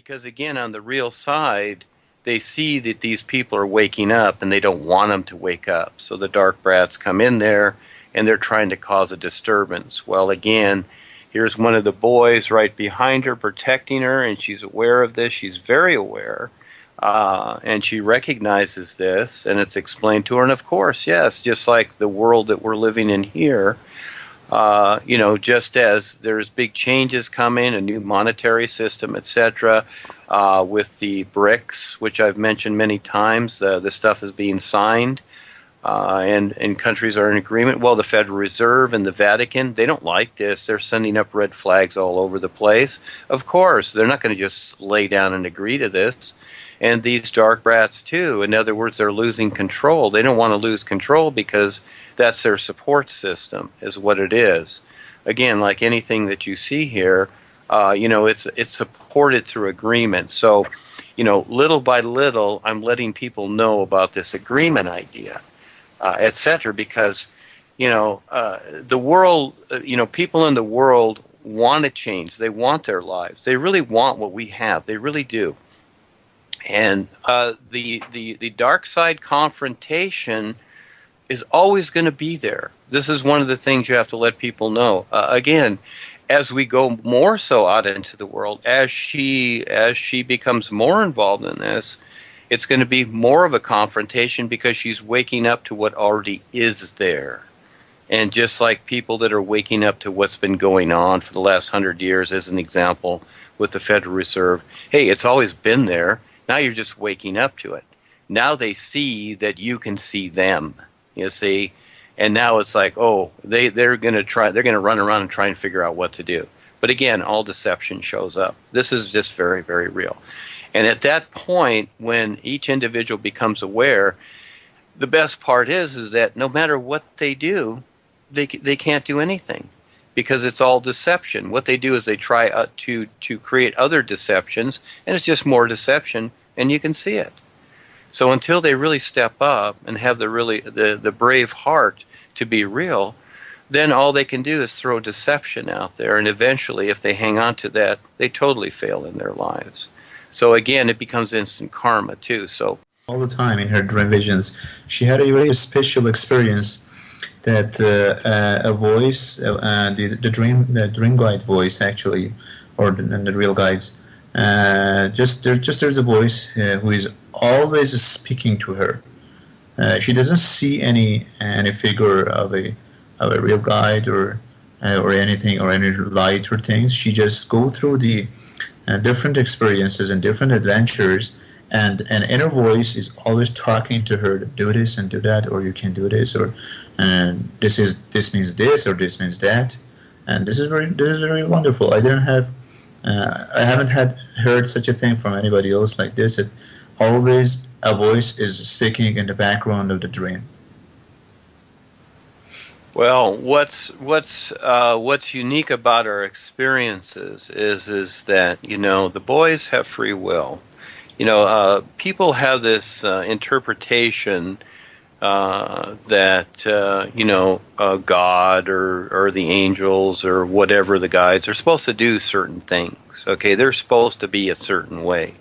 Because again, on the real side, they see that these people are waking up and they don't want them to wake up. So the dark brats come in there and they're trying to cause a disturbance. Well, again, here's one of the boys right behind her protecting her, and she's aware of this. She's very aware. And she recognizes this, and it's explained to her. And of course, yes, just like the world that we're living in here, just as there's big changes coming, a new monetary system, etc., with the BRICS, which I've mentioned many times, the stuff is being signed, and countries are in agreement. Well, the Federal Reserve and the Vatican, they don't like this. They're sending up red flags all over the place. Of course, they're not going to just lay down and agree to this. And these dark brats, too. In other words, they're losing control. They don't want to lose control because that's their support system, is what it is. Again, like anything that you see here, it's supported through agreement. So, little by little, I'm letting people know about this agreement idea, etc. Because, the world, people in the world want to change. They want their lives. They really want what we have. They really do. And the dark side confrontation is always going to be there. This is one of the things you have to let people know. Again, as we go more so out into the world, as she becomes more involved in this, it's going to be more of a confrontation because she's waking up to what already is there. And just like people that are waking up to what's been going on for the last 100 years, as an example, with the Federal Reserve, hey, it's always been there. Now you're just waking up to it. Now they see that you can see them, you see, and now it's like, oh, they're going to run around and try and figure out what to do. But again, all deception shows up. This is just very, very real. And at that point, when each individual becomes aware, the best part is that no matter what they do, they can't do anything. Because it's all deception. What they do is they try to create other deceptions, and it's just more deception, and you can see it. So until they really step up and have the brave heart to be real, then all they can do is throw deception out there, and eventually, if they hang on to that, they totally fail in their lives. So again, it becomes instant karma too. So all the time in her dream visions, she had a very special experience. That a voice, the dream guide voice actually, or the real guides, there's a voice who is always speaking to her. She doesn't see any figure of a real guide or anything or any light or things. She just go through the different experiences and different adventures. And an inner voice is always talking to her to do this and do that, or you can do this, or this means this, or this means that, and this is very wonderful. I haven't heard such a thing from anybody else like this. It always a voice is speaking in the background of the dream. Well, what's unique about our experiences is that the boys have free will. People have this interpretation that God or the angels or whatever the guides are supposed to do certain things. Okay, they're supposed to be a certain way.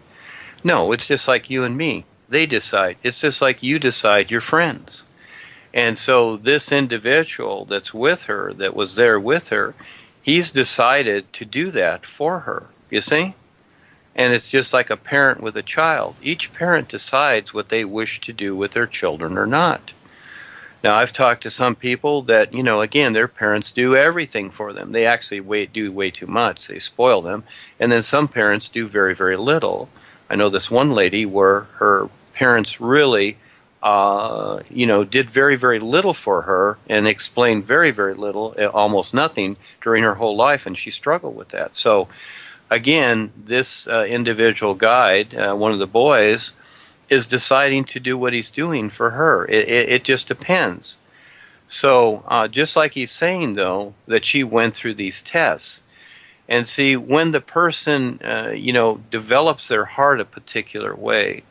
No, it's just like you and me. They decide. It's just like you decide your friends. And so this individual that's with her, that was there with her, he's decided to do that for her. You see? And it's just like a parent with a child. Each parent decides what they wish to do with their children or not. Now, I've talked to some people that, again, their parents do everything for them. They actually do way too much. They spoil them. And then some parents do very, very little. I know this one lady where her parents really, did very, very little for her and explained very, very little, almost nothing during her whole life, and she struggled with that. So, again, this individual guide, one of the boys, is deciding to do what he's doing for her. It just depends. So just like he's saying, though, that she went through these tests. And see, when the person, develops their heart a particular way,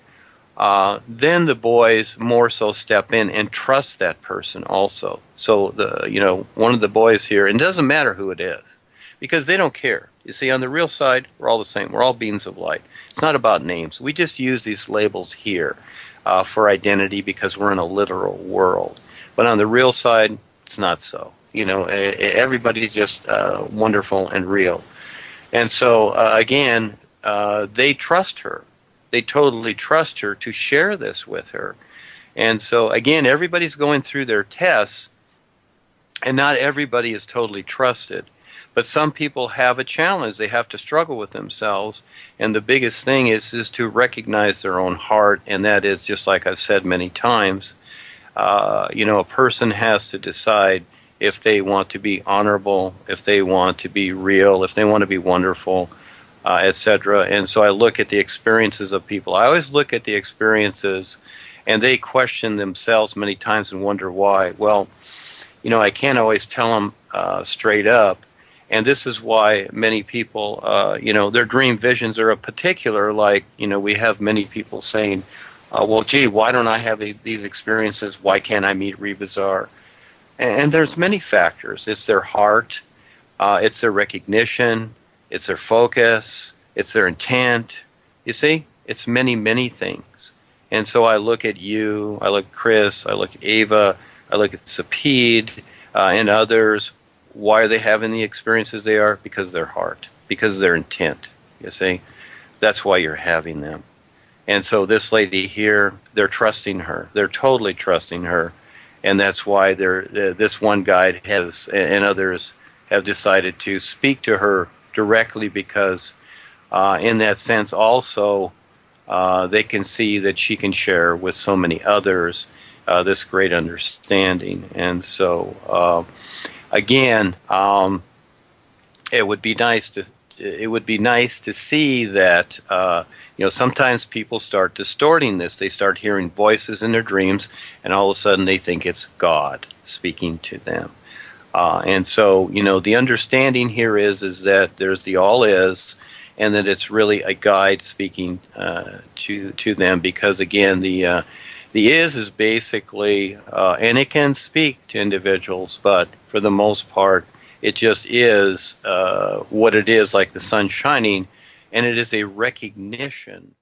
then the boys more so step in and trust that person also. So, one of the boys here, and it doesn't matter who it is, because they don't care. You see, on the real side, we're all the same. We're all beings of light. It's not about names. We just use these labels here for identity because we're in a literal world. But on the real side, it's not so. Everybody's just wonderful and real. And so, again, they trust her. They totally trust her to share this with her. And so, again, everybody's going through their tests, and not everybody is totally trusted. But some people have a challenge. They have to struggle with themselves. And the biggest thing is to recognize their own heart. And that is, just like I've said many times, a person has to decide if they want to be honorable, if they want to be real, if they want to be wonderful, etc. And so I look at the experiences of people. I always look at the experiences, and they question themselves many times and wonder why. Well, I can't always tell them straight up. And this is why many people, their dream visions are a particular, like, we have many people saying, well, gee, why don't I have these experiences? Why can't I meet Rebazar? And there's many factors. It's their heart, it's their recognition, it's their focus, it's their intent. You see, it's many, many things. And so I look at you, I look at Chris, I look at Ava, I look at Sapid and others. Why are they having the experiences they are? Because of their heart, because of their intent. You see, that's why you're having them. And so this lady here, they're trusting her. They're totally trusting her. And that's why this one guide has, and others have decided to speak to her directly, because in that sense also they can see that she can share with so many others this great understanding. And so again, it would be nice to see that sometimes people start distorting this. They start hearing voices in their dreams, and all of a sudden they think it's God speaking to them. And so, the understanding here is that there's the all is, and that it's really a guide speaking to them, because again, the is basically, and it can speak to individuals, but for the most part, it just is what it is, like the sun shining, and it is a recognition